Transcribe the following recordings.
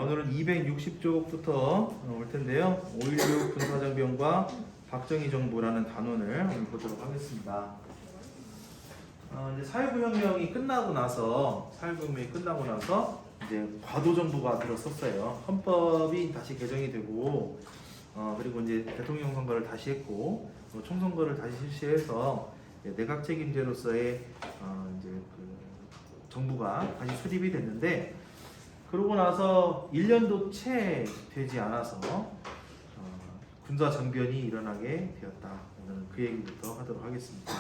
오늘은 260쪽부터 올 텐데요. 5.16 군사정변과 박정희 정부라는 단원을 오늘 보도록 하겠습니다. 이제 사회부혁명이 끝나고 나서 이제 과도정부가 들어섰어요. 헌법이 다시 개정이 되고, 그리고 이제 대통령 선거를 다시 했고, 총선거를 다시 실시해서 내각 책임제로서의 이제 그 정부가 다시 수립이 됐는데, 그러고 나서 1년도 채 되지 않아서 군사 정변이 일어나게 되었다. 오늘은 그 얘기부터 하도록 하겠습니다.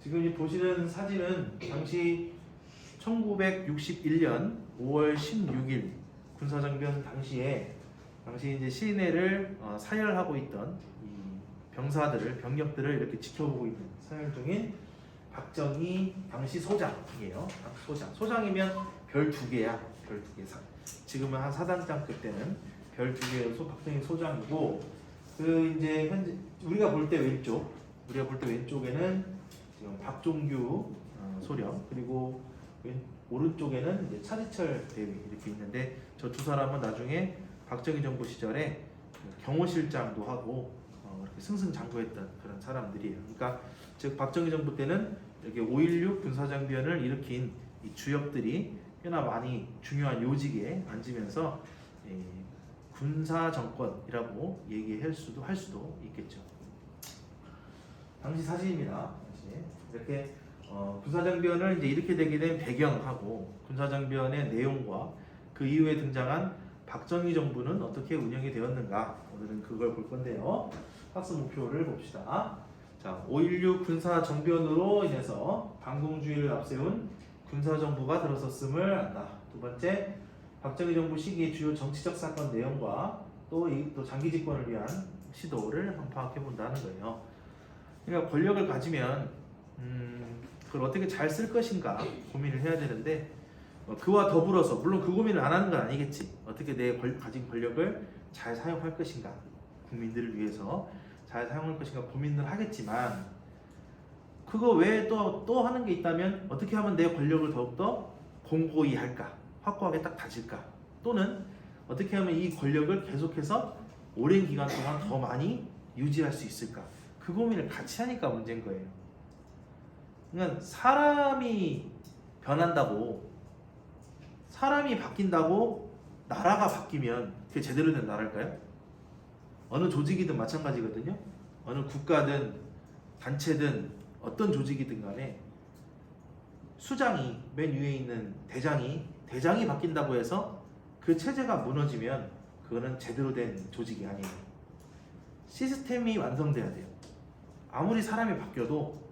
지금 이 보시는 사진은 당시 1961년 5월 16일 군사정변 당시 이제 시내를 사열하고 있던 이 병력들을 이렇게 지켜보고 있는 사열 중인 박정희 당시 소장이에요. 소장이면 별 2개야. 별 2개. 지금은 한 사단장급 때는 별 2개여서 박정희 소장이고, 그 이제 현재 우리가 볼 때 왼쪽에는 지금 박종규 소령, 그리고 오른쪽에는 이제 차지철 대위 이렇게 있는데, 저 두 사람은 나중에 박정희 정부 시절에 경호실장도 하고 이렇게 승승장구했던 그런 사람들이에요. 그러니까 즉 박정희 정부 때는 이렇게 5.16 군사정변을 일으킨 이 주역들이 꽤나 많이 중요한 요직에 앉으면서 군사 정권이라고 얘기할 수도 있겠죠. 당시 사진입니다. 이렇게 군사정변을 이제 이렇게 되게 된 배경하고 군사정변의 내용과 그 이후에 등장한 박정희 정부는 어떻게 운영이 되었는가, 오늘은 그걸 볼 건데요. 학습 목표를 봅시다. 자, 5.16 군사정변으로 인해서 반공주의를 앞세운 군사정부가 들어섰음을 안다. 두 번째, 박정희 정부 시기의 주요 정치적 사건 내용과 또 장기 집권을 위한 시도를 한번 파악해 본다는 거예요. 그러니까 권력을 가지면 그걸 어떻게 잘 쓸 것인가 고민을 해야 되는데, 그와 더불어서 물론 그 고민을 안 하는 건 아니겠지. 어떻게 내 가진 권력을 잘 사용할 것인가, 국민들을 위해서 잘 사용할 것인가 고민을 하겠지만, 그거 외에 또 하는 게 있다면 어떻게 하면 내 권력을 더욱더 공고히 할까, 확고하게 딱 다질까, 또는 어떻게 하면 이 권력을 계속해서 오랜 기간 동안 더 많이 유지할 수 있을까, 그 고민을 같이 하니까 문제인 거예요. 그러니까 사람이 변한다고, 사람이 바뀐다고 나라가 바뀌면 그게 제대로 된 나라일까요? 어느 조직이든 마찬가지거든요. 어느 국가든 단체든 어떤 조직이든 간에 수장이, 맨 위에 있는 대장이 바뀐다고 해서 그 체제가 무너지면 그거는 제대로 된 조직이 아니에요. 시스템이 완성돼야 돼요. 아무리 사람이 바뀌어도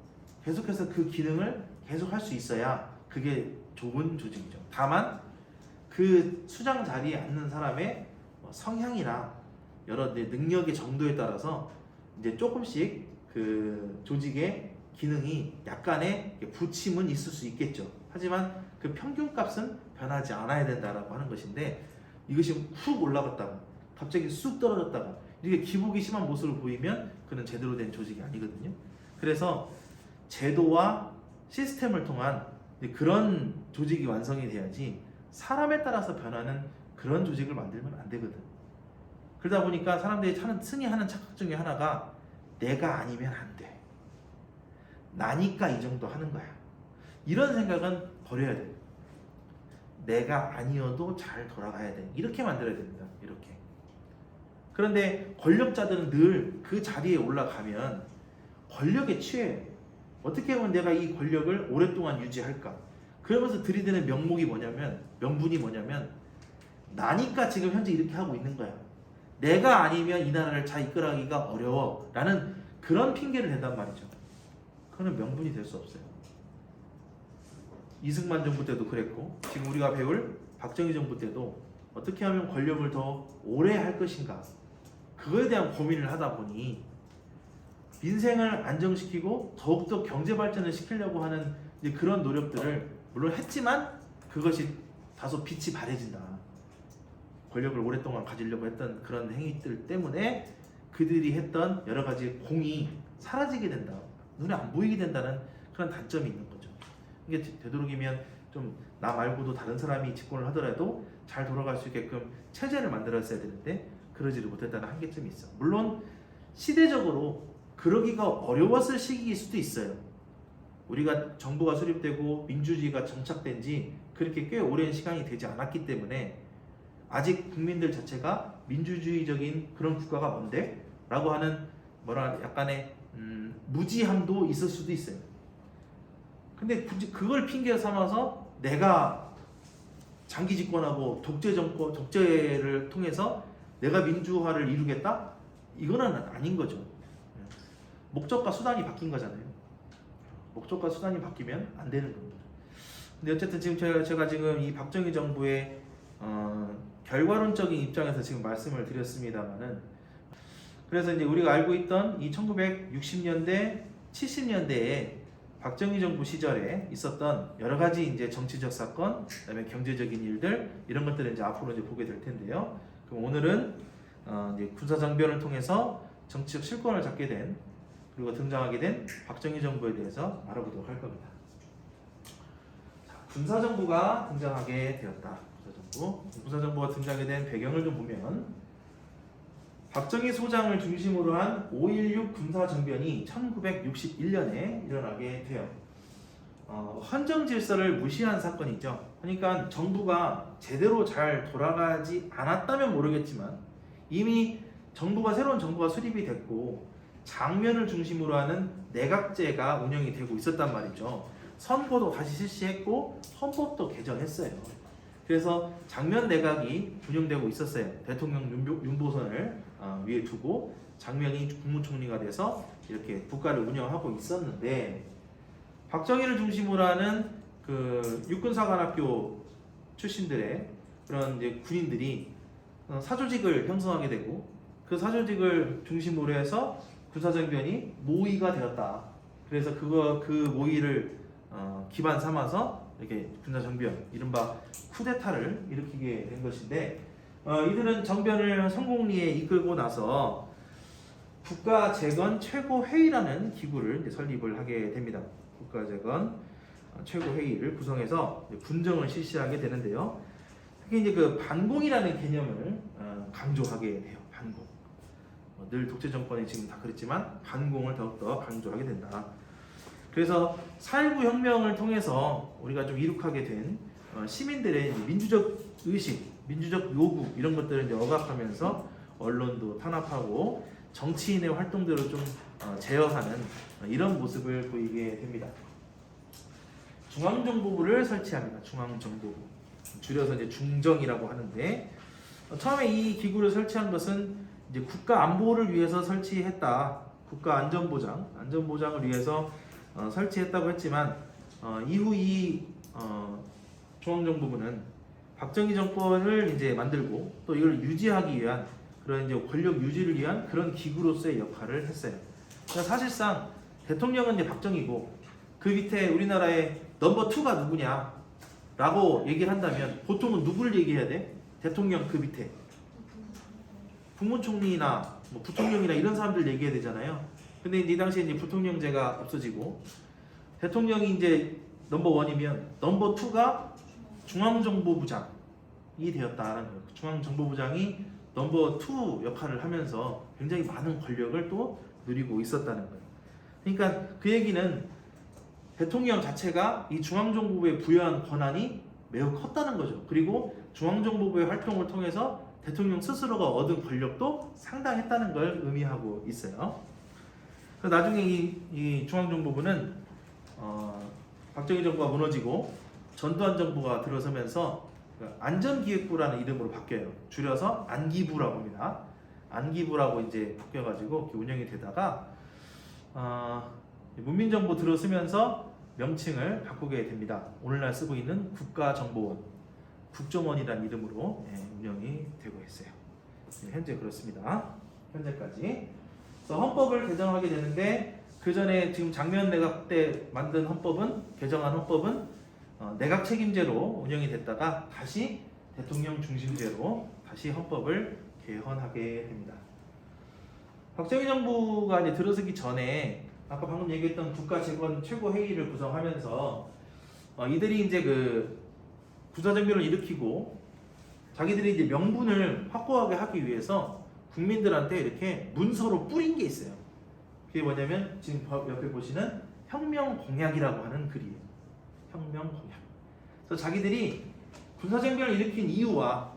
계속해서 그 기능을 계속 할 수 있어야 그게 좋은 조직이죠. 다만 그 수장 자리에 앉는 사람의 성향이나 여러 능력의 정도에 따라서 이제 조금씩 그 조직의 기능이 약간의 부침은 있을 수 있겠죠. 하지만 그 평균값은 변하지 않아야 된다라고 하는 것인데, 이것이 훅 올라갔다가 갑자기 쑥 떨어졌다가 이렇게 기복이 심한 모습을 보이면 그는 제대로 된 조직이 아니거든요. 그래서 제도와 시스템을 통한 그런 조직이 완성이 돼야지, 사람에 따라서 변하는 그런 조직을 만들면 안 되거든. 그러다 보니까 사람들이 흔히 하는 착각 중에 하나가 내가 아니면 안 돼, 나니까 이 정도 하는 거야, 이런 생각은 버려야 돼. 내가 아니어도 잘 돌아가야 돼, 이렇게 만들어야 됩니다. 이렇게. 그런데 권력자들은 늘 그 자리에 올라가면 권력에 취해. 어떻게 하면 내가 이 권력을 오랫동안 유지할까, 그러면서 들이대는 명분이 뭐냐면 나니까 지금 현재 이렇게 하고 있는 거야, 내가 아니면 이 나라를 잘 이끌어가기가 어려워 라는 그런 핑계를 댄단 말이죠. 그거는 명분이 될 수 없어요. 이승만 정부 때도 그랬고, 지금 우리가 배울 박정희 정부 때도 어떻게 하면 권력을 더 오래 할 것인가, 그거에 대한 고민을 하다 보니 민생을 안정시키고 더욱더 경제 발전을 시키려고 하는 그런 노력들을 물론 했지만 그것이 다소 빛이 바래진다. 권력을 오랫동안 가지려고 했던 그런 행위들 때문에 그들이 했던 여러 가지 공이 사라지게 된다, 눈에 안 보이게 된다는 그런 단점이 있는 거죠. 이게 되도록이면 좀 나 말고도 다른 사람이 집권을 하더라도 잘 돌아갈 수 있게끔 체제를 만들었어야 되는데 그러지를 못했다는 한계점이 있어. 물론 시대적으로 그러기가 어려웠을 시기일 수도 있어요. 우리가 정부가 수립되고 민주주의가 정착된 지 그렇게 꽤 오랜 시간이 되지 않았기 때문에 아직 국민들 자체가 민주주의적인 그런 국가가 뭔데? 라고 하는 뭐라 약간의 무지함도 있을 수도 있어요. 근데 굳이 그걸 핑계 삼아서 내가 장기 집권하고 독재 정권, 독재를 통해서 내가 민주화를 이루겠다? 이거는 아닌 거죠. 목적과 수단이 바뀐 거잖아요. 목적과 수단이 바뀌면 안 되는 겁니다. 근데 어쨌든 지금 제가 지금 이 박정희 정부의 결과론적인 입장에서 지금 말씀을 드렸습니다만은, 그래서 이제 우리가 알고 있던 이 1960년대, 70년대에 박정희 정부 시절에 있었던 여러 가지 이제 정치적 사건, 그다음에 경제적인 일들 이런 것들을 이제 앞으로 이제 보게 될 텐데요. 그럼 오늘은 이제 군사 정변을 통해서 정치적 실권을 잡게 된 그리고 등장하게 된 박정희 정부에 대해서 알아보도록 할 겁니다. 자, 군사 정부가 등장하게 되었다. 군사 정부가 등장하게 된 배경을 좀 보면 박정희 소장을 중심으로 한 5.16 군사 정변이 1961년에 일어나게 돼요. 헌정 질서를 무시한 사건이죠. 그러니까 정부가 제대로 잘 돌아가지 않았다면 모르겠지만 이미 새로운 정부가 수립이 됐고 장면을 중심으로 하는 내각제가 운영이 되고 있었단 말이죠. 선거도 다시 실시했고 헌법도 개정했어요. 그래서 장면 내각이 운영되고 있었어요. 대통령 윤보선을 위에 두고 장면이 국무총리가 돼서 이렇게 국가를 운영하고 있었는데, 박정희를 중심으로 하는 그 육군사관학교 출신들의 그런 이제 군인들이 사조직을 형성하게 되고 그 사조직을 중심으로 해서 군사정변이 모의가 되었다. 그래서 그 모의를 기반 삼아서 이렇게 군사정변, 이른바 쿠데타를 일으키게 된 것인데, 이들은 정변을 성공리에 이끌고 나서 국가재건 최고회의라는 기구를 이제 설립을 하게 됩니다. 국가재건 최고회의를 구성해서 군정을 실시하게 되는데요. 특히 이제 그 반공이라는 개념을 강조하게 돼요. 반공. 늘 독재 정권이 지금 다 그랬지만 반공을 더욱더 강조하게 된다. 그래서 4.19 혁명을 통해서 우리가 좀 이룩하게 된 시민들의 민주적 의식, 민주적 요구 이런 것들을 이제 억압하면서 언론도 탄압하고 정치인의 활동들을 좀 제어하는 이런 모습을 보이게 됩니다. 중앙정보부를 설치합니다. 중앙정보부. 줄여서 이제 중정이라고 하는데, 처음에 이 기구를 설치한 것은 이제 국가 안보를 위해서 설치했다. 국가 안전보장을 위해서 설치했다고 했지만, 이후 이 중앙정보부는 박정희 정권을 이제 만들고 또 이걸 유지하기 위한 그런 이제 권력 유지를 위한 그런 기구로서의 역할을 했어요. 그러니까 사실상 대통령은 이제 박정희고 그 밑에 우리나라의 넘버 2가 누구냐라고 얘기를 한다면 보통은 누구를 얘기해야 돼? 대통령 그 밑에 국무총리나 뭐 부통령이나 이런 사람들 얘기해야 되잖아요. 근데 이 당시에 이제 부통령제가 없어지고 대통령이 이제 넘버 1이면 넘버 2가 중앙정보부장이 되었다는 거예요. 중앙정보부장이 넘버 2 역할을 하면서 굉장히 많은 권력을 또 누리고 있었다는 거예요. 그러니까 그 얘기는 대통령 자체가 이 중앙정보부에 부여한 권한이 매우 컸다는 거죠. 그리고 중앙정보부의 활동을 통해서 대통령 스스로가 얻은 권력도 상당했다는 걸 의미하고 있어요. 나중에 이 중앙정보부는 박정희 정부가 무너지고 전두환 정부가 들어서면서 안전기획부라는 이름으로 바뀌어요. 줄여서 안기부라고 합니다. 안기부라고 이제 바뀌어가지고 운영이 되다가 문민정부 들어서면서 명칭을 바꾸게 됩니다. 오늘날 쓰고 있는 국가정보원, 국정원이라는 이름으로 운영이 되고 있어요. 현재 그렇습니다. 현재까지. 그래서 헌법을 개정하게 되는데, 그 전에 지금 장면 내각 때 만든 개정한 헌법은 내각 책임제로 운영이 됐다가 다시 대통령 중심제로 다시 헌법을 개헌하게 됩니다. 박정희 정부가 이제 들어서기 전에 아까 방금 얘기했던 국가재건 최고회의를 구성하면서 이들이 이제 그 군사정변을 일으키고 자기들이 이제 명분을 확고하게 하기 위해서 국민들한테 이렇게 문서로 뿌린 게 있어요. 그게 뭐냐면 지금 옆에 보시는 혁명 공약이라고 하는 글이에요. 혁명 공약. 그래서 자기들이 군사정변을 일으킨 이유와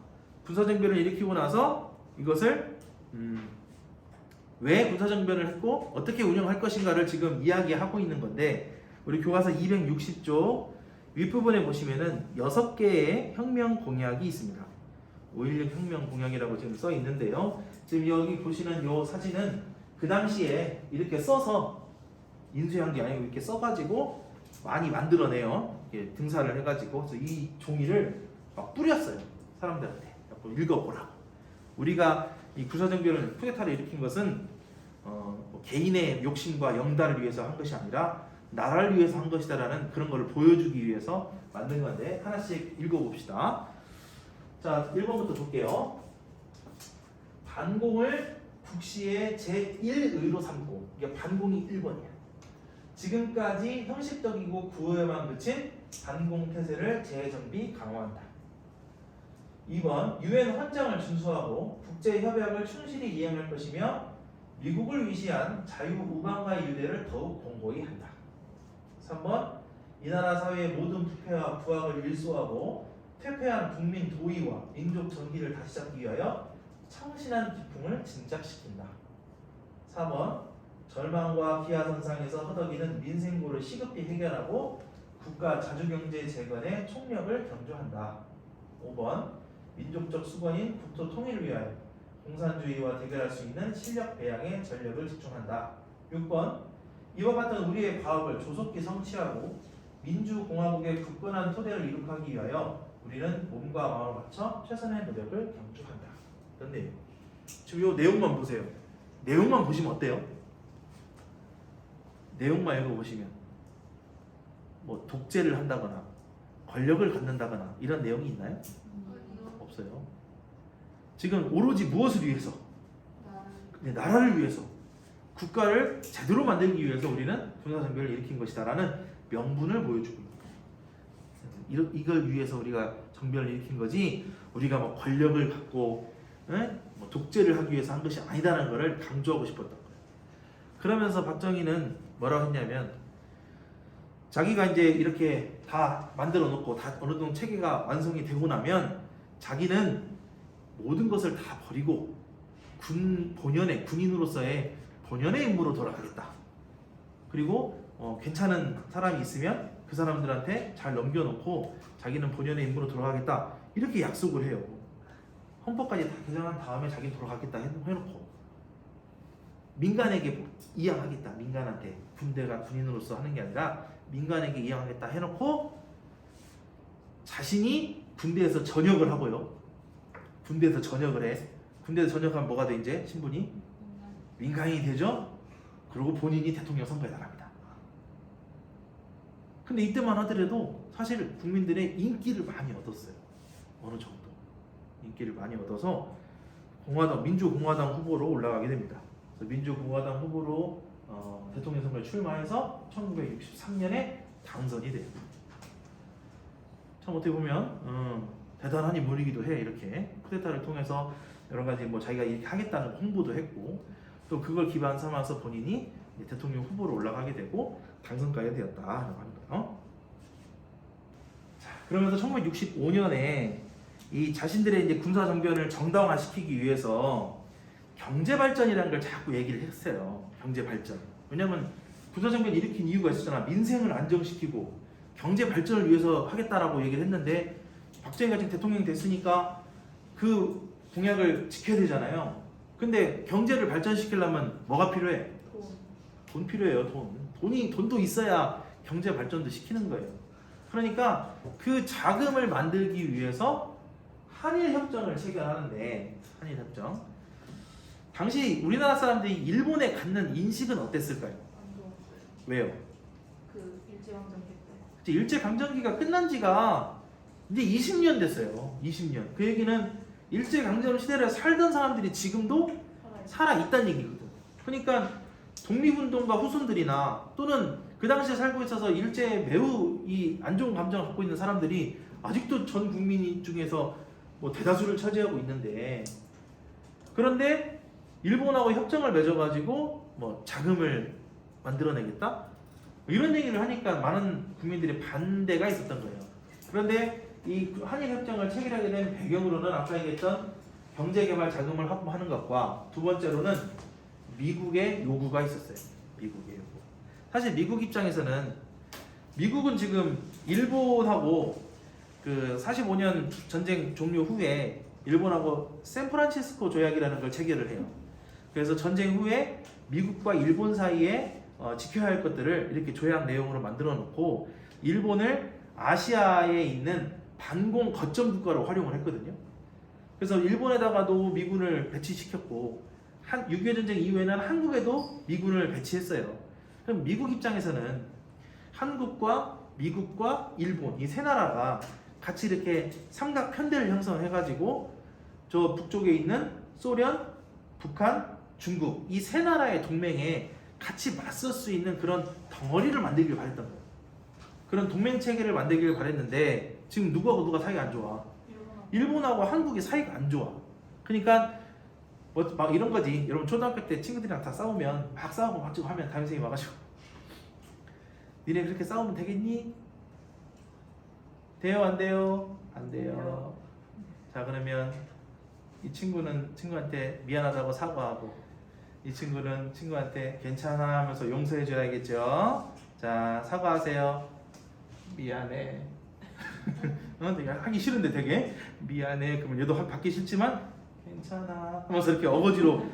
군사정변을 일으키고 나서 이것을 왜 군사정변을 했고 어떻게 운영할 것인가를 지금 이야기하고 있는 건데, 우리 교과서 260조 윗부분에 보시면은 6개의 혁명 공약이 있습니다. 5.16 혁명 공약이라고 지금 써 있는데요. 지금 여기 보시는 이 사진은 그 당시에 이렇게 써서 인쇄한 게 아니고 이렇게 써가지고 많이 만들어내요. 이렇게 등사를 해가지고. 그래서 이 종이를 막 뿌렸어요. 사람들한테. 읽어보라고. 우리가 이 군사정변을 쿠데타를 일으킨 것은 뭐 개인의 욕심과 영달을 위해서 한 것이 아니라 나라를 위해서 한 것이다라는 그런 것을 보여주기 위해서 만든 건데, 하나씩 읽어봅시다. 자, 1번부터 볼게요. 반공을 국시의 제1의로 삼고, 이게 반공이 1번이야. 지금까지 형식적이고 구호에만 그친 반공태세를 재정비 강화한다. 2번, 유엔 헌장을 준수하고 국제협약을 충실히 이행할 것이며 미국을 위시한 자유우방과의 유대를 더욱 공고히 한다. 3번, 이 나라 사회의 모든 부패와 부악을 일소하고 퇴폐한 국민 도의와 민족 정기를 다시 잡기 위하여 청신한 기풍을 진작시킨다. 4번, 절망과 기하선상에서 허덕이는 민생고를 시급히 해결하고 국가 자주경제 재건의 총력을 경주한다. 5번, 민족적 수건인 국토 통일을 위하여 공산주의와 대결할 수 있는 실력 배양에 전력을 집중한다. 6번, 이와 같은 우리의 과업을 조속히 성취하고 민주공화국의 굳건한 토대를 이룩하기 위하여 우리는 몸과 마음을 바쳐 최선의 노력을 경주한다. 이런 내용. 지금 이 내용만 보세요. 내용만 보시면 어때요? 내용만 읽어보시면 뭐 독재를 한다거나 권력을 갖는다거나 이런 내용이 있나요? 없어요. 지금 오로지 무엇을 위해서? 나라를 위해서, 국가를 제대로 만들기 위해서 우리는 군사정변을 일으킨 것이다라는 명분을 보여주고 있는 거예요. 이걸 위해서 우리가 정변을 일으킨 거지, 우리가 뭐 권력을 갖고 뭐 독재를 하기 위해서 한 것이 아니다라는 것을 강조하고 싶었던 거예요. 그러면서 박정희는 뭐라고 했냐면, 자기가 이제 이렇게 다 만들어 놓고 다 어느 정도 체계가 완성이 되고 나면 자기는 모든 것을 다 버리고 군인으로서의 본연의 임무로 돌아가겠다. 그리고 괜찮은 사람이 있으면 그 사람들한테 잘 넘겨놓고 자기는 본연의 임무로 돌아가겠다. 이렇게 약속을 해요. 헌법까지 다 개정한 다음에 자기는 돌아가겠다 해놓고 민간에게 이양하겠다. 민간한테, 군대가 군인으로서 하는 게 아니라 민간에게 이양하겠다 해놓고 자신이 군대에서 전역을 하고요. 군대에서 전역을 해. 군대에서 전역하면 뭐가 돼? 이제 신분이 민간인이 되죠. 그리고 본인이 대통령 선거에 나갑니다. 근데 이때만 하더라도 사실 국민들의 인기를 많이 얻었어요. 어느 정도 인기를 많이 얻어서 민주공화당 후보로 올라가게 됩니다. 그래서 민주공화당 후보로 대통령 선거에 출마해서 1963년에 당선이 돼요. 참 어떻게 보면 대단한 인물이기도 해. 이렇게 쿠데타를 통해서 여러 가지 뭐 자기가 이렇게 하겠다는 홍보도 했고, 또 그걸 기반 삼아서 본인이 대통령 후보로 올라가게 되고 당선까지 되었다라고 하는 거예요. 자, 그러면서 1965년에 이 자신들의 이제 군사 정변을 정당화시키기 위해서 경제 발전이라는 걸 자꾸 얘기를 했어요. 경제 발전. 왜냐면 군사 정변 일으킨 이유가 있었잖아. 민생을 안정시키고 경제 발전을 위해서 하겠다라고 얘기를 했는데, 박정희가 지금 대통령이 됐으니까 그 공약을 지켜야 되잖아요. 근데 경제를 발전시키려면 뭐가 필요해? 돈 필요해요. 돈도 있어야 경제 발전도 시키는 거예요. 그러니까 그 자금을 만들기 위해서 한일협정을 체결하는데, 한일협정, 당시 우리나라 사람들이 일본에 갖는 인식은 어땠을까요? 왜요? 그 일제강점기 때. 일제강점기가 끝난 지가 이제 20년 됐어요. 20년. 그 얘기는 일제강점 시대를 살던 사람들이 지금도 살아 있다는 얘기거든. 그러니까 독립운동가 후손들이나 또는 그 당시에 살고 있어서 일제에 매우 이 안 좋은 감정을 갖고 있는 사람들이 아직도 전 국민 중에서 뭐 대다수를 차지하고 있는데, 그런데 일본하고 협정을 맺어가지고 뭐 자금을 만들어내겠다? 이런 얘기를 하니까 많은 국민들이 반대가 있었던 거예요. 그런데 이 한일협정을 체결하게 된 배경으로는 아까 얘기했던 경제개발 자금을 확보하는 것과 두 번째로는 미국의 요구가 있었어요. 미국의 요구. 사실 미국 입장에서는, 미국은 지금 일본하고 그 45년 전쟁 종료 후에 일본하고 샌프란시스코 조약이라는 걸 체결을 해요. 그래서 전쟁 후에 미국과 일본 사이에 지켜야 할 것들을 이렇게 조약 내용으로 만들어 놓고 일본을 아시아에 있는 반공 거점 국가로 활용을 했거든요. 그래서 일본에다가도 미군을 배치시켰고 6.25 전쟁 이후에는 한국에도 미군을 배치했어요. 그럼 미국 입장에서는 한국과 미국과 일본 이 세 나라가 같이 이렇게 삼각 편대를 형성해가지고 저 북쪽에 있는 소련, 북한, 중국 이 세 나라의 동맹에 같이 맞설 수 있는 그런 덩어리를 만들길 바랬던 거예요. 그런 동맹 체계를 만들길 바랬는데 지금 누구하고 누가 사이가 안 좋아? 일본하고 한국이 사이가 안 좋아. 그러니까 뭐 막 이런 거지. 여러분 초등학교 때 친구들이랑 다 싸우면 막 싸우고 막 지고 하면 담임선생님이 와가지고 니네 그렇게 싸우면 되겠니? 돼요 안 돼요? 안 돼요. 자 그러면 이 친구는 친구한테 미안하다고 사과하고 이 친구는 친구한테 괜찮아 하면서 용서해 줘야겠죠. 자 사과하세요. 미안해. 되게 하기 싫은데 되게 미안해. 그러면 얘도 받기 싫지만 괜찮아 하면서 이렇게 어거지로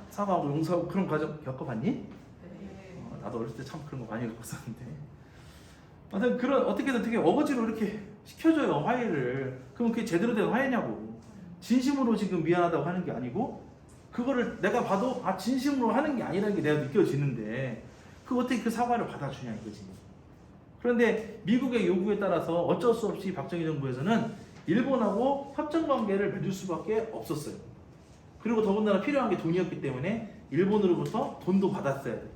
사과하고 용서하고 그런 과정 겪어봤니? 네. 나도 어렸을 때 참 그런 거 많이 겪었었는데 아무튼 그런 어떻게든 되게 어거지로 이렇게 시켜줘요 화해를. 그럼 그게 제대로 된 화해냐고. 진심으로 지금 미안하다고 하는 게 아니고 그거를 내가 봐도 진심으로 하는 게 아니라는 게 내가 느껴지는데 그 어떻게 그 사과를 받아주냐 이거지. 그런데 미국의 요구에 따라서 어쩔 수 없이 박정희 정부에서는 일본하고 협정 관계를 맺을 수밖에 없었어요. 그리고 더군다나 필요한 게 돈이었기 때문에 일본으로부터 돈도 받았어야 돼요.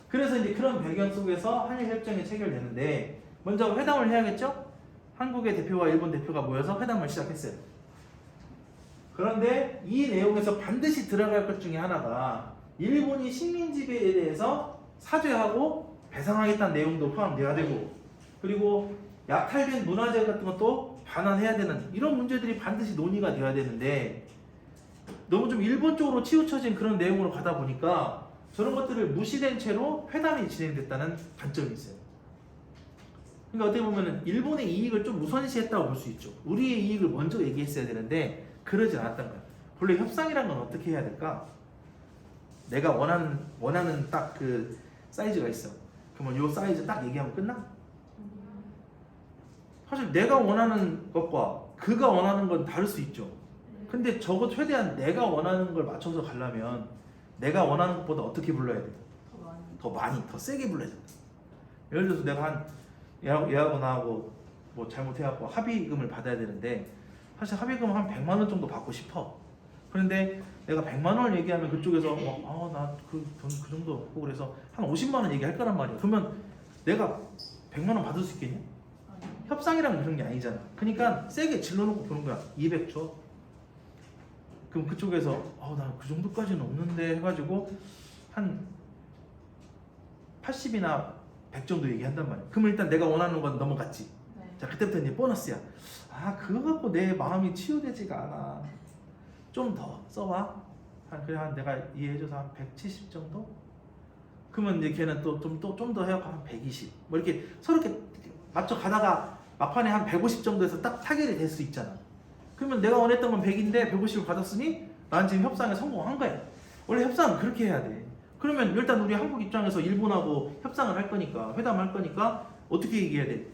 그래서 이제 그런 배경 속에서 한일 협정이 체결되는데 먼저 회담을 해야겠죠? 한국의 대표와 일본 대표가 모여서 회담을 시작했어요. 그런데 이 내용에서 반드시 들어갈 것 중에 하나가 일본이 식민 지배에 대해서 사죄하고 배상하겠다는 내용도 포함돼야 되고 그리고 약탈된 문화재 같은 것도 반환해야 되는 이런 문제들이 반드시 논의가 돼야 되는데 너무 좀 일본 쪽으로 치우쳐진 그런 내용으로 가다 보니까 저런 것들을 무시된 채로 회담이 진행됐다는 단점이 있어요. 그러니까 어떻게 보면 일본의 이익을 좀 우선시했다고 볼 수 있죠. 우리의 이익을 먼저 얘기했어야 되는데 그러지 않았던 거예요. 원래 협상이란 건 어떻게 해야 될까? 내가 원하는 딱 그 사이즈가 있어. 그러면 요 사이즈 딱 얘기하면 끝나? 사실 내가 원하는 것과 그가 원하는 건 다를 수 있죠. 근데 적어도 최대한 내가 원하는 걸 맞춰서 가려면 내가 원하는 것보다 어떻게 불러야 돼? 더 많이, 더 세게 불러야 돼. 예를 들어서 내가 한 얘하고 나하고 뭐 잘못해갖고 합의금을 받아야 되는데 사실 합의금 한 100만 원 정도 받고 싶어. 그런데 내가 100만 원을 얘기하면 그쪽에서 나 그 정도 없고 그래서 한 50만 원 얘기할 거란 말이야. 그러면 내가 100만 원 받을 수 있겠냐? 협상이란 그런 게 아니잖아. 그러니까 세게 질러놓고 보는 거야. 200 줘. 그럼 그쪽에서 나 그 정도까지는 없는데 해가지고 한 80이나 100 정도 얘기한단 말이야. 그러면 일단 내가 원하는 건 넘어갔지. 네. 자 그때부터 이제 보너스야. 그거 갖고 내 마음이 치유되지가 않아. 좀 더 써봐. 한 내가 이해해줘서 한 170 정도? 그러면 이제 걔는 또 좀 더 해갖고 한 120. 뭐 이렇게 서로 이렇게 맞춰 가다가 막판에 한 150 정도에서 딱 타결이 될 수 있잖아. 그러면 내가 원했던 건 100인데 150을 받았으니 난 지금 협상에 성공한 거야. 원래 협상은 그렇게 해야 돼. 그러면 일단 우리 한국 입장에서 일본하고 협상을 할 거니까 회담할 거니까 어떻게 얘기해야 돼?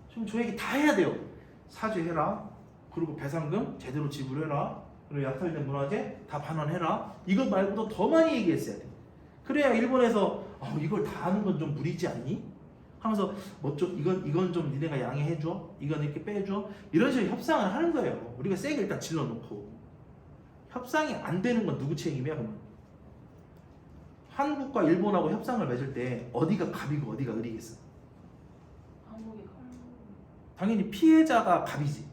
지금 저 얘기 다 해야 돼요. 사죄해라. 그리고 배상금 제대로 지불해라. 그리고 약탈된 문화재 다 반환해라. 이것 말고도 더 많이 얘기했어야 돼. 그래야 일본에서 이걸 다 하는 건 좀 무리지 않니? 하면서 이건 좀 니네가 양해해줘. 이건 이렇게 빼줘. 이런 식으로 협상을 하는 거예요. 우리가 세게 일단 질러놓고 협상이 안 되는 건 누구 책임이야 그러면? 한국과 일본하고 협상을 맺을 때 어디가 갑이고 어디가 을이겠어? 한국이 가. 당연히 피해자가 갑이지.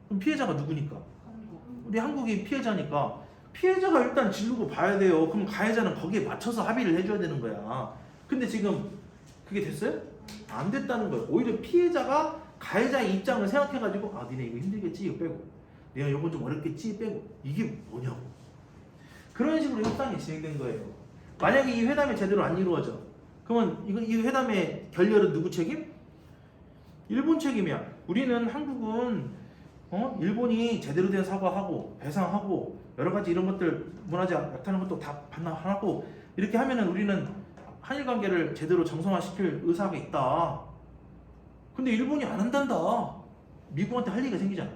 그럼 피해자가 누구니까? 한국. 우리 한국이 피해자니까 피해자가 일단 지르고 봐야 돼요. 그럼 가해자는 거기에 맞춰서 합의를 해줘야 되는 거야. 근데 지금 그게 됐어요? 안 됐다는 거예요. 오히려 피해자가 가해자의 입장을 생각해가지고 아 니네 이거 힘들겠지 이거 빼고 내가 이건 좀 어렵겠지 빼고 이게 뭐냐고. 그런 식으로 협상이 진행된 거예요. 만약에 이 회담이 제대로 안 이루어져 그러면 이 회담의 결렬은 누구 책임? 일본 책임이야. 우리는 한국은 일본이 제대로 된 사과하고 배상하고 여러 가지 이런 것들 문화재 약탈하는 것도 다 반납하고 이렇게 하면은 우리는 한일 관계를 제대로 정상화시킬 의사가 있다. 근데 일본이 안 한단다. 미국한테 할 얘기가 생기잖아.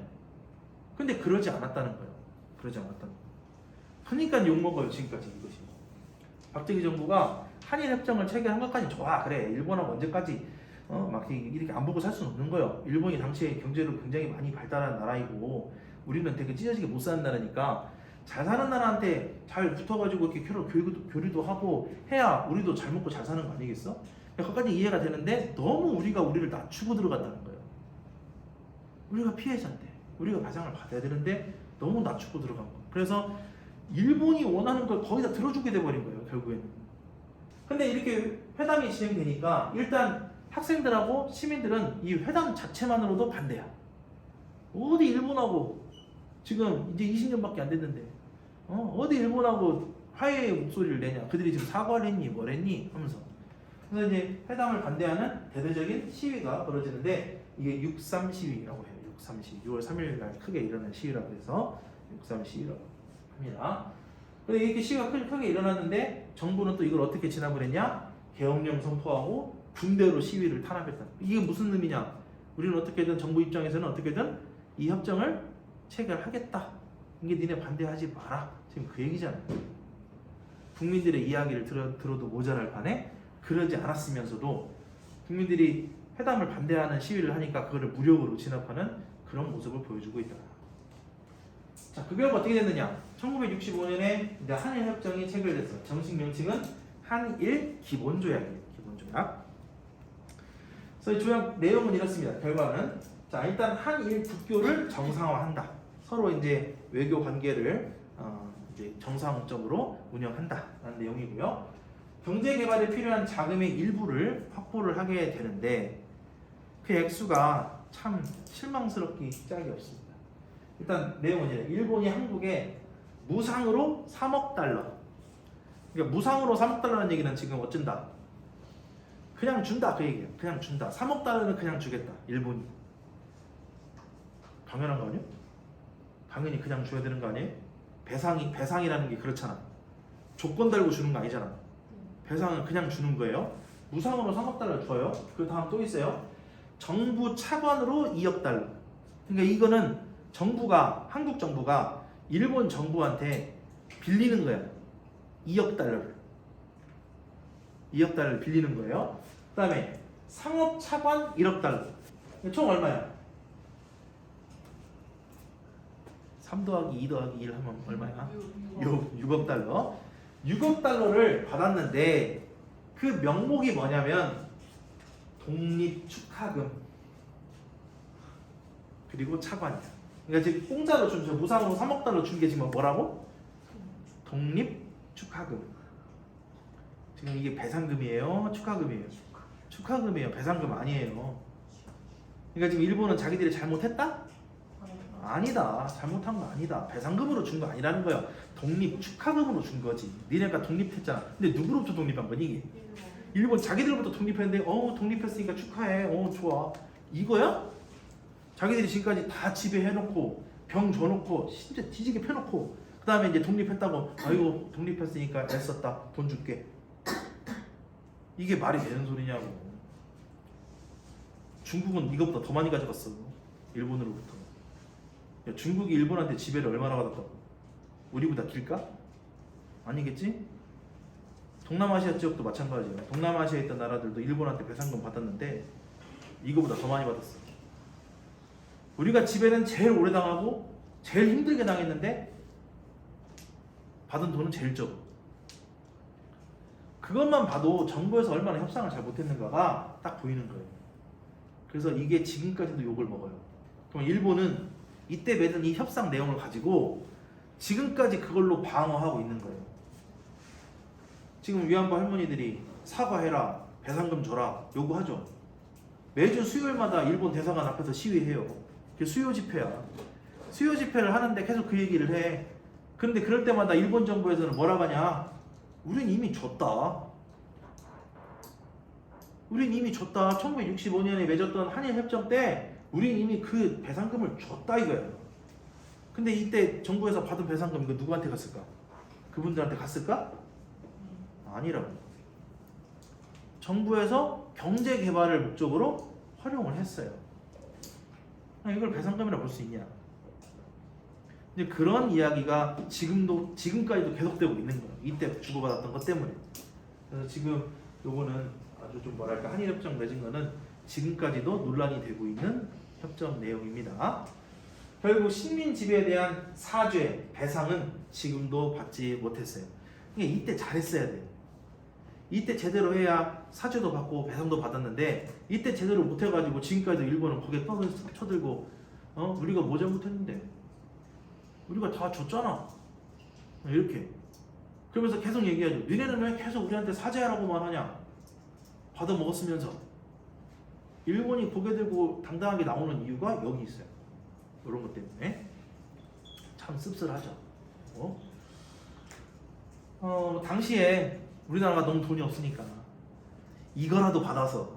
근데 그러지 않았다는 거예요. 그러지 않았다는 거예요. 그러니까 욕먹어요 지금까지 이것이. 박정희 정부가 한일 협정을 체결한 것까지 좋아. 그래 일본하고 언제까지 막 이렇게 안 보고 살 수는 없는 거예요. 일본이 당시에 경제로 굉장히 많이 발달한 나라이고 우리는 되게 찢어지게 못 사는 나라니까 잘 사는 나라한테 잘 붙어가지고 이렇게 교류도 하고 해야 우리도 잘 먹고 잘 사는 거 아니겠어? 그것까지 이해가 되는데 너무 우리를 낮추고 들어갔다는 거예요. 우리가 피해자인데 우리가 배상을 받아야 되는데 너무 낮추고 들어간 거. 그래서 일본이 원하는 걸 거의 다 들어주게 돼버린 거예요 결국에는. 근데 이렇게 회담이 진행되니까 일단 학생들하고 시민들은 이 회담 자체만으로도 반대야. 어디 일본하고 지금 이제 20년밖에 안 됐는데 어디 일본하고 화해의 목소리를 내냐. 그들이 지금 사과를 했니 뭘 했니 하면서. 그래서 이제 회담을 반대하는 대대적인 시위가 벌어지는데 이게 6.3 시위라고 해요. 6.3 시위. 6월 3일 날 크게 일어난 시위라고 해서 6.3 시위라고 합니다. 근데 이렇게 시위가 크게 일어났는데 정부는 또 이걸 어떻게 진압을 했냐? 계엄령 선포하고 군대로 시위를 탄압했다. 이게 무슨 의미냐? 우리는 어떻게든 정부 입장에서는 어떻게든 이 협정을 체결하겠다. 이게 니네 반대하지 마라. 지금 그 얘기잖아요. 국민들의 이야기를 들어도 모자랄 판에 그러지 않았으면서도 국민들이 회담을 반대하는 시위를 하니까 그거를 무력으로 진압하는 그런 모습을 보여주고 있다. 자, 그 결과 어떻게 됐느냐? 1965년에 이제 한일 협정이 체결됐어. 정식 명칭은 한일 기본조약이에요. 기본조약. 그래서 이 조약 내용은 이렇습니다. 결과는 자 일단 한일 국교를 정상화한다. 서로 이제 외교 관계를 이제 정상적으로 운영한다라는 내용이고요. 경제 개발에 필요한 자금의 일부를 확보를 하게 되는데 그 액수가 참 실망스럽게 짝이 없습니다. 일단 내용은 이래. 일본이 한국에 무상으로 3억 달러. 그러니까 무상으로 3억 달러라는 얘기는 지금 어쩐다. 그냥 준다 그 얘기예요. 그냥 준다. 3억 달러는 그냥 주겠다. 일본이. 당연한 거 아니에요? 당연히 그냥 줘야 되는 거 아니에요? 배상이라는 게 그렇잖아. 조건 달고 주는 거 아니잖아. 배상은 그냥 주는 거예요. 무상으로 3억 달러 줘요. 그 다음 또 있어요. 정부 차관으로 2억 달러. 그러니까 이거는 한국 정부가 일본 정부한테 빌리는 거야. 2억 달러를. 2억 달러를 빌리는 거예요. 그 다음에 상업 차관 1억 달러. 총 얼마야? 3 더하기 2 더하기 1 하면 얼마야? 6억 달러. 6억 달러를 받았는데 그 명목이 뭐냐면 독립축하금 그리고 차관이야. 그러니까 지금 공짜로 준 무상으로 3억 달러 준 게 지금 뭐라고? 독립축하금. 지금 이게 배상금이에요? 축하금이에요? 축하금이에요. 배상금 아니에요. 그러니까 지금 일본은 자기들이 잘못했다? 아니다. 잘못한 거 아니다. 배상금으로 준 거 아니라는 거야. 독립 축하금으로 준 거지. 니네가 독립했잖아. 근데 누구로부터 독립한 거니 이게? 일본 자기들부터 독립했는데 독립했으니까 축하해. 좋아. 이거야? 자기들이 지금까지 다 지배해놓고 병 줘놓고 진짜 뒤지게 펴놓고 그 다음에 이제 독립했다고 아이고 독립했으니까 애썼다. 돈 줄게. 이게 말이 되는 소리냐고. 중국은 이것보다 더 많이 가져갔어. 일본으로부터. 야, 중국이 일본한테 지배를 얼마나 받았다고? 우리보다 길까? 아니겠지? 동남아시아 지역도 마찬가지예요. 동남아시아에 있던 나라들도 일본한테 배상금 받았는데 이거보다 더 많이 받았어. 우리가 지배는 제일 오래 당하고 제일 힘들게 당했는데 받은 돈은 제일 적어. 그것만 봐도 정부에서 얼마나 협상을 잘 못했는가가 딱 보이는 거예요. 그래서 이게 지금까지도 욕을 먹어요. 그럼 일본은 이때 맺은 이 협상 내용을 가지고 지금까지 그걸로 방어하고 있는 거예요. 지금 위안부 할머니들이 사과해라, 배상금 줘라 요구하죠. 매주 수요일마다 일본 대사관 앞에서 시위해요. 그게 수요 집회야. 수요 집회를 하는데 계속 그 얘기를 해. 그런데 그럴 때마다 일본 정부에서는 뭐라고 하냐? 우린 이미 줬다. 우린 이미 줬다. 1965년에 맺었던 한일협정 때 우린 이미 그 배상금을 줬다 이거예요. 근데 이때 정부에서 받은 배상금 이거 누구한테 갔을까? 그분들한테 갔을까? 아니라고. 정부에서 경제 개발을 목적으로 활용을 했어요. 이걸 배상금이라 볼 수 있냐? 이제 그런 이야기가 지금까지도 계속되고 있는 거예요. 이때 주고받았던 것 때문에. 그래서 지금 요거는 아주 좀 뭐랄까 한일협정 맺은 거는 지금까지도 논란이 되고 있는 협정 내용입니다. 결국 식민 지배에 대한 사죄, 배상은 지금도 받지 못했어요. 그러니까 이때 잘했어야 돼요. 이때 제대로 해야 사죄도 받고 배상도 받았는데 이때 제대로 못해가지고 지금까지도 일본은 고개 쳐들고 우리가 뭐 잘못했는데 우리가 다 줬잖아 이렇게 그러면서 계속 얘기하죠. 니네는 왜 계속 우리한테 사죄하라고만 하냐? 받아 먹었으면서. 일본이 고개 들고 당당하게 나오는 이유가 여기 있어요. 이런 것 때문에 참 씁쓸하죠. 당시에 우리나라가 너무 돈이 없으니까 이거라도 받아서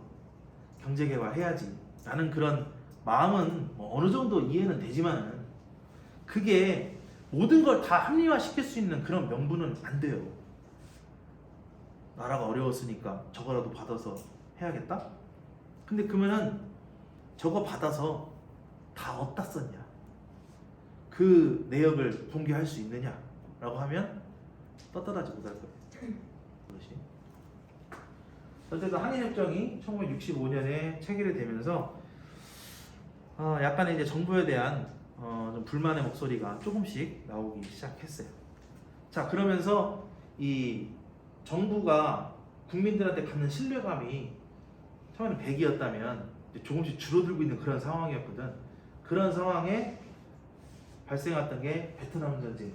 경제개발 해야지 라는 그런 마음은 어느 정도 이해는 되지만 그게 모든 걸 다 합리화시킬 수 있는 그런 명분은 안 돼요. 나라가 어려웠으니까 저거라도 받아서 해야겠다? 근데 그러면은 저거 받아서 다 어디다 썼냐? 그 내역을 공개할 수 있느냐? 라고 하면 떳떳하지 못할 거예요. 그것이. 어쨌든 한일협정이 1965년에 체결이 되면서 약간의 이제 정부에 대한 좀 불만의 목소리가 조금씩 나오기 시작했어요. 자, 그러면서 이 정부가 국민들한테 갖는 신뢰감이 처음에는 100이었다면 조금씩 줄어들고 있는 그런 상황이었거든. 그런 상황에 발생했던 게 베트남 전쟁